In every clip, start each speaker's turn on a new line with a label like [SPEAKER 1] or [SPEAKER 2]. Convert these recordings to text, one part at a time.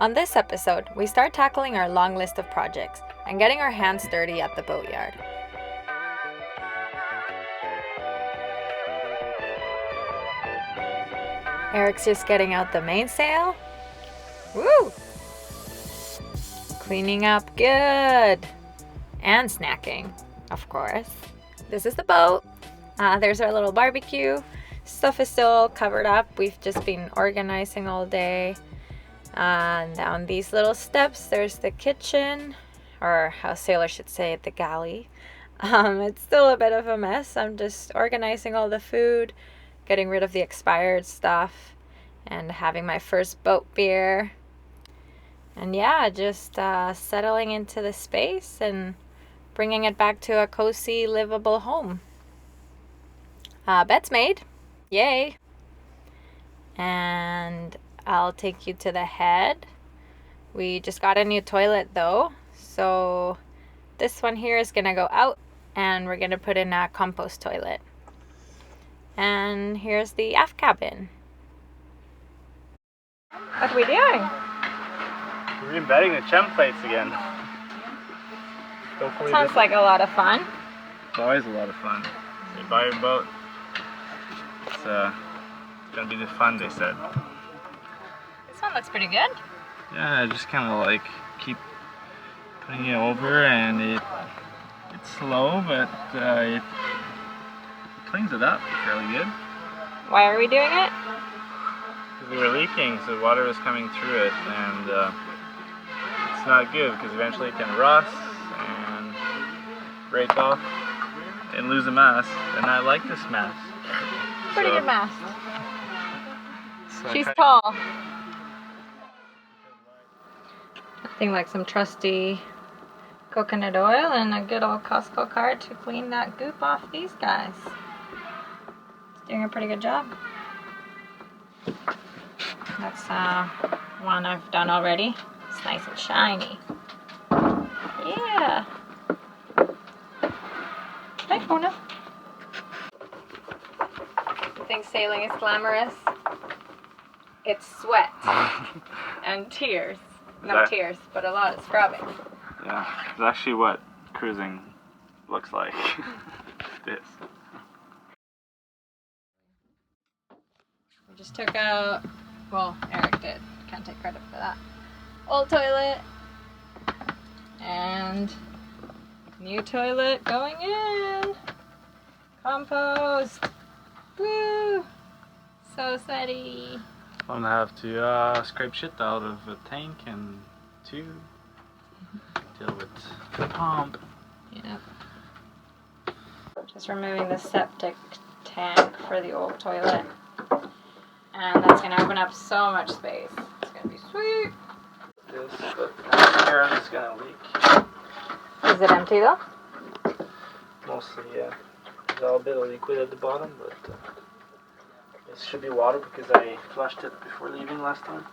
[SPEAKER 1] On this episode, we start tackling our long list of projects and getting our hands dirty at the boatyard. Eric's just getting out the mainsail. Woo! Cleaning up good. And snacking, of course. This is the boat. There's our little barbecue. Stuff is still covered up. We've just been organizing all day. And down these little steps, there's the kitchen, or how sailors should say it, the galley. It's still a bit of a mess. I'm just organizing all the food, getting rid of the expired stuff, and having my first boat beer. And yeah, just settling into the space and bringing it back to a cozy, livable home. Bed's made. Yay! And I'll take you to the head. We just got a new toilet though, so this one here is gonna go out and we're gonna put in a compost toilet. And here's the aft cabin. What are we doing?
[SPEAKER 2] We're re-embedding the chem plates again.
[SPEAKER 1] Sounds like a lot of fun.
[SPEAKER 2] It's always a lot of fun. You buy your boat, it's gonna be the fun, they said.
[SPEAKER 1] This one looks pretty good.
[SPEAKER 2] Yeah, I just kind of like keep putting it over, and it's slow, but it cleans it up fairly good.
[SPEAKER 1] Why are we doing it?
[SPEAKER 2] Because we were leaking, so water was coming through it, and it's not good because eventually it can rust and break off and lose a mast. And I like this mast.
[SPEAKER 1] Pretty good mast.
[SPEAKER 2] So
[SPEAKER 1] She's tall. Nothing like some trusty coconut oil and a good old Costco card to clean that goop off these guys. It's doing a pretty good job. That's one I've done already. It's nice and shiny. Yeah. Hi, Kona. You think sailing is glamorous? It's sweat and tears. No tears, but a lot of scrubbing.
[SPEAKER 2] Yeah, it's actually what cruising looks like. This.
[SPEAKER 1] We just took out, well, Eric did, can't take credit for that. Old toilet and new toilet going in. Compost. Woo! So sweaty.
[SPEAKER 2] I'm gonna have to scrape shit out of a tank and tube. Deal with the pump.
[SPEAKER 1] Yep. Just removing the septic tank for the old toilet. And that's gonna open up so much space. It's gonna be sweet.
[SPEAKER 2] This, but here is gonna leak.
[SPEAKER 1] Is it empty though?
[SPEAKER 2] Mostly, yeah. There's a bit of liquid at the bottom, but this should be water because I flushed it before leaving last time.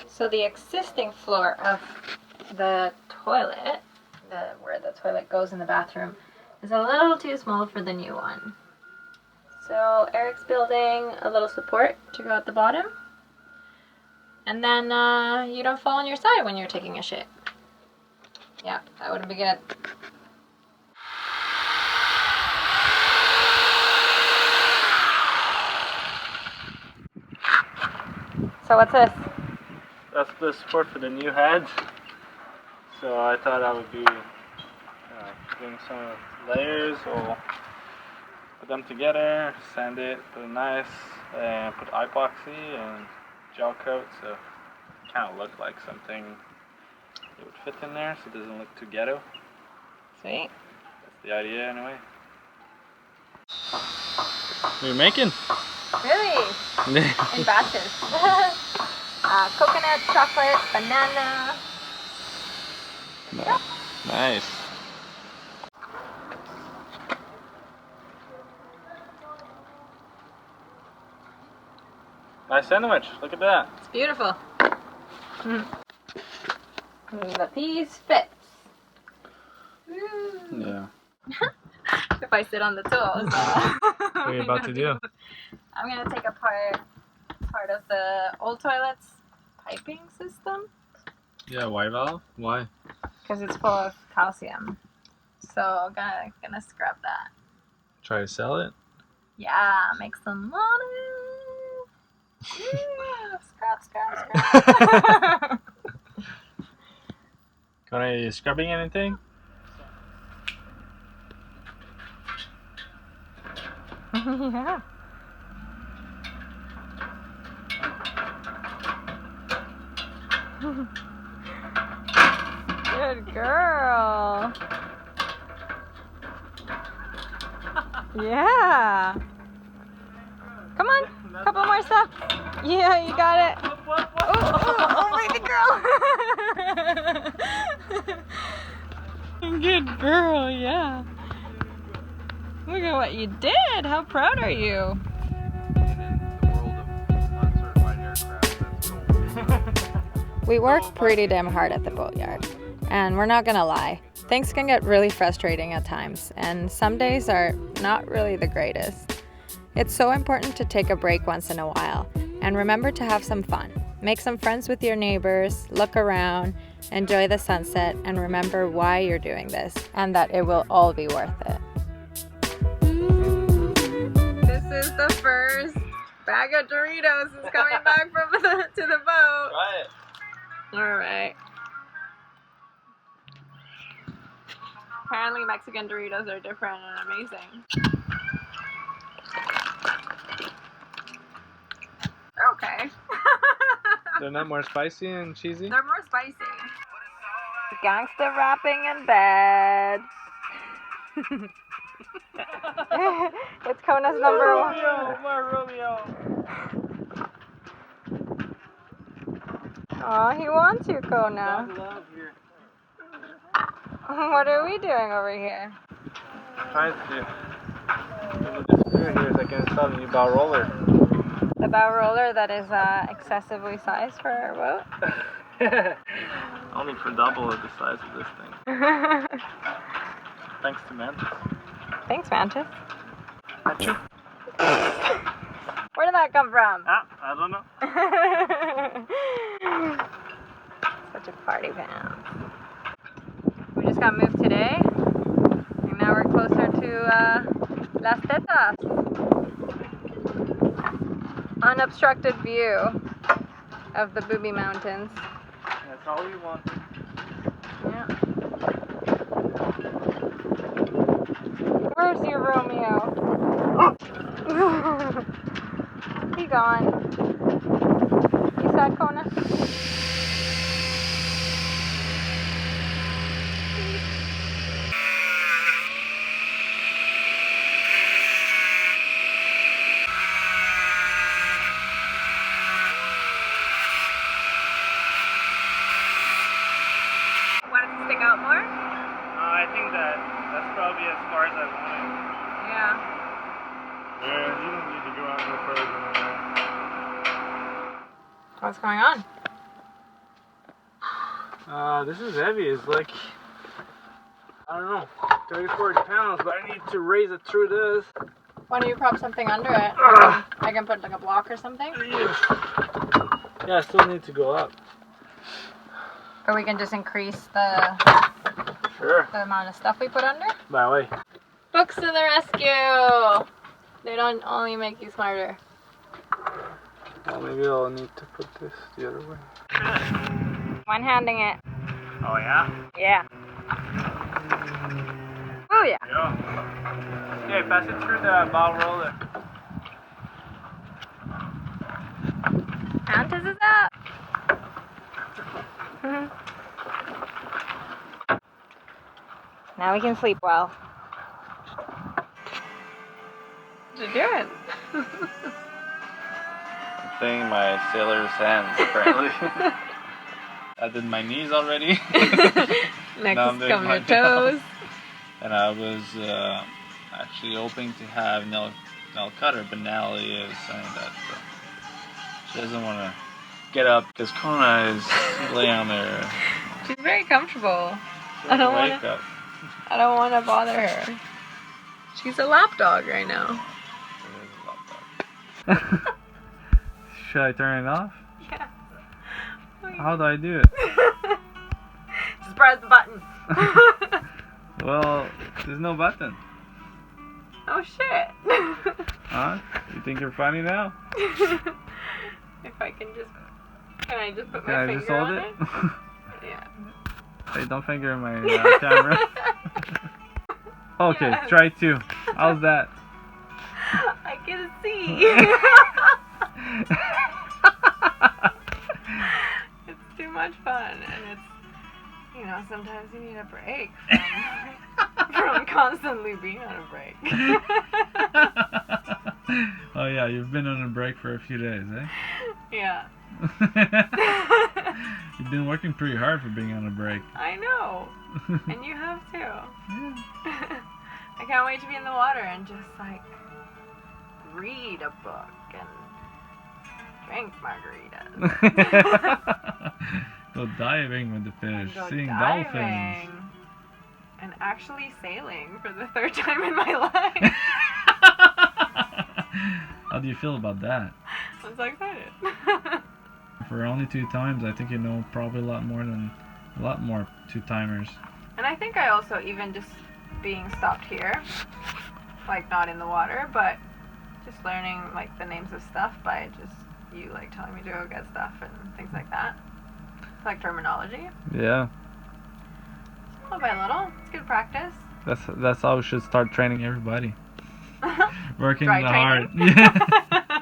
[SPEAKER 1] So the existing floor of the toilet, where the toilet goes in the bathroom, is a little too small for the new one. So Eric's building a little support to go at the bottom. And then you don't fall on your side when you're taking a shit. Yeah, that would be good. So what's this?
[SPEAKER 2] That's the support for the new head. So I thought I would be doing some layers. We'll put them together, sand it, put it nice, and put epoxy and gel coat, so it kind of look like something that would fit in there, so it doesn't look too ghetto.
[SPEAKER 1] Sweet.
[SPEAKER 2] That's the idea anyway. What are you making?
[SPEAKER 1] Really? In batches. Coconut, chocolate, banana.
[SPEAKER 2] Nice. Nice sandwich. Look at that.
[SPEAKER 1] It's beautiful. The piece fits.
[SPEAKER 2] Yeah.
[SPEAKER 1] If I sit on the toes.
[SPEAKER 2] What are you about to do?
[SPEAKER 1] I'm gonna take apart part of the old toilet's piping system.
[SPEAKER 2] Yeah, white valve? Why?
[SPEAKER 1] Because it's full of calcium. So gonna scrub that.
[SPEAKER 2] Try to sell it?
[SPEAKER 1] Yeah, make some money. Yeah, scrub.
[SPEAKER 2] Are you scrubbing anything?
[SPEAKER 1] Yeah. Good girl. Yeah. Come on, couple more steps. Yeah, you got it. Oh, baby girl. Good girl, yeah. Look at what you did. How proud are you? We work pretty damn hard at the boatyard, and we're not gonna lie, things can get really frustrating at times, and some days are not really the greatest. It's so important to take a break once in a while, and remember to have some fun. Make some friends with your neighbors, look around, enjoy the sunset, and remember why you're doing this, and that it will all be worth it. This is the first bag of Doritos is coming back to the boat.
[SPEAKER 2] Try it.
[SPEAKER 1] Alright. Apparently Mexican Doritos are different and amazing. They're okay.
[SPEAKER 2] They're not more spicy and cheesy?
[SPEAKER 1] They're more spicy. Gangsta rapping in bed. It's Kona's number one.
[SPEAKER 2] My Romeo.
[SPEAKER 1] Oh, he wants you, Kona.
[SPEAKER 2] Love here.
[SPEAKER 1] What are we doing over here?
[SPEAKER 2] Trying to with this beer here is I can install a new bow roller.
[SPEAKER 1] The bow roller that is excessively sized for our boat.
[SPEAKER 2] Only for double of the size of this thing. Thanks to Mantis.
[SPEAKER 1] Thanks, Mantis.
[SPEAKER 2] Achoo.
[SPEAKER 1] Where did that come from?
[SPEAKER 2] I don't know.
[SPEAKER 1] Such a party pants. We just got moved today, and now we're closer to Las Tetas. Unobstructed view of the Booby Mountains.
[SPEAKER 2] That's all we want.
[SPEAKER 1] Yeah. Where's your Romeo? He gone. You sad, Kona? Want it to stick out more?
[SPEAKER 2] I think that's probably as far as I want it.
[SPEAKER 1] Yeah.
[SPEAKER 2] Yeah, you don't need to go out no further than that.
[SPEAKER 1] What's going on?
[SPEAKER 2] This is heavy. It's like, I don't know, 30, 40 pounds, but I need to raise it through this.
[SPEAKER 1] Why don't you prop something under it? I can put like a block or something?
[SPEAKER 2] Yeah, I still need to go up.
[SPEAKER 1] Or we can just increase the amount of stuff we put under?
[SPEAKER 2] By the way.
[SPEAKER 1] Books to the rescue! They don't only make you smarter.
[SPEAKER 2] Well, maybe I'll need to put this the other way.
[SPEAKER 1] One-handing it.
[SPEAKER 2] Oh, yeah?
[SPEAKER 1] Yeah. Oh, yeah.
[SPEAKER 2] Yeah. Okay, pass it through the bow roller.
[SPEAKER 1] Mantis is up. Now we can sleep well. What you doing?
[SPEAKER 2] I'm playing my sailor's hands, apparently. I did my knees already.
[SPEAKER 1] Next
[SPEAKER 2] Now I'm
[SPEAKER 1] is
[SPEAKER 2] doing
[SPEAKER 1] come
[SPEAKER 2] my
[SPEAKER 1] your toes.
[SPEAKER 2] And I was actually hoping to have nail cutter, but Nathalie is saying that she doesn't want to get up because Kona is laying on there.
[SPEAKER 1] She's very comfortable.
[SPEAKER 2] I don't want to
[SPEAKER 1] bother her. She's a lap dog right now.
[SPEAKER 2] Should I turn it off?
[SPEAKER 1] Yeah.
[SPEAKER 2] How do I do it?
[SPEAKER 1] Just press the button.
[SPEAKER 2] Well, there's no button.
[SPEAKER 1] Oh shit.
[SPEAKER 2] Huh? You think you're funny now?
[SPEAKER 1] If I can just... Can I just put my finger on it? Yeah.
[SPEAKER 2] Hey, don't finger my camera. Okay, yes. Try 2. How's that?
[SPEAKER 1] I can see. It's too much fun, and it's, you know, sometimes you need a break from constantly being on a break.
[SPEAKER 2] Oh yeah, you've been on a break for a few days, eh?
[SPEAKER 1] Yeah.
[SPEAKER 2] You've been working pretty hard for being on a break.
[SPEAKER 1] I know. And you have too.
[SPEAKER 2] Yeah.
[SPEAKER 1] I can't wait to be in the water and just like read a book and drink margaritas.
[SPEAKER 2] Go diving with the fish, seeing
[SPEAKER 1] diving.
[SPEAKER 2] dolphins.
[SPEAKER 1] And actually sailing for the 3rd time in my life.
[SPEAKER 2] How do you feel about that?
[SPEAKER 1] I'm so excited.
[SPEAKER 2] For only 2 times, I think you know probably a lot more 2-timers.
[SPEAKER 1] And I think I also, even just being stopped here, like not in the water, but just learning like the names of stuff by just you like telling me to go get stuff and things like that. Like terminology.
[SPEAKER 2] Yeah.
[SPEAKER 1] Little by little. It's good practice.
[SPEAKER 2] That's how we should start training everybody. Working
[SPEAKER 1] Dry
[SPEAKER 2] hard.
[SPEAKER 1] training?
[SPEAKER 2] Yeah.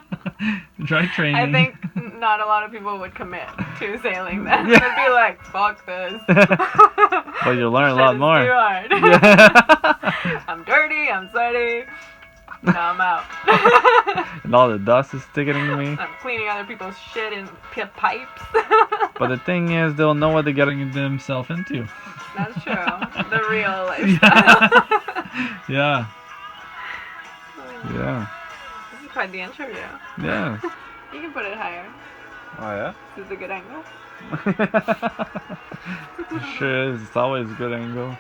[SPEAKER 2] Dry training.
[SPEAKER 1] I think not a lot of people would commit to sailing then. Yeah. They'd be like, fuck this.
[SPEAKER 2] But you'll learn a lot more.
[SPEAKER 1] Too hard. Yeah. I'm dirty, I'm sweaty. Now I'm out.
[SPEAKER 2] And all the dust is sticking to me.
[SPEAKER 1] I'm cleaning other people's shit in pipes.
[SPEAKER 2] But the thing is, they'll know what they're getting themselves into.
[SPEAKER 1] That's true. The real life.
[SPEAKER 2] Yeah. Yeah.
[SPEAKER 1] This is quite the interview.
[SPEAKER 2] Yeah.
[SPEAKER 1] You can put it higher.
[SPEAKER 2] Oh yeah?
[SPEAKER 1] This is a good angle.
[SPEAKER 2] Sure is. It's always a good angle.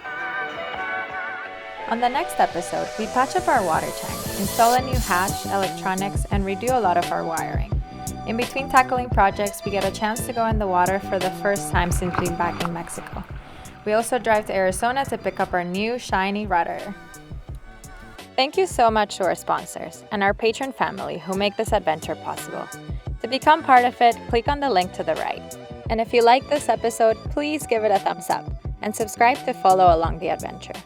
[SPEAKER 1] On the next episode, we patch up our water tank, install a new hatch, electronics, and redo a lot of our wiring. In between tackling projects, we get a chance to go in the water for the first time since being back in Mexico. We also drive to Arizona to pick up our new shiny rudder. Thank you so much to our sponsors and our patron family who make this adventure possible. To become part of it, click on the link to the right. And if you like this episode, please give it a thumbs up and subscribe to follow along the adventure.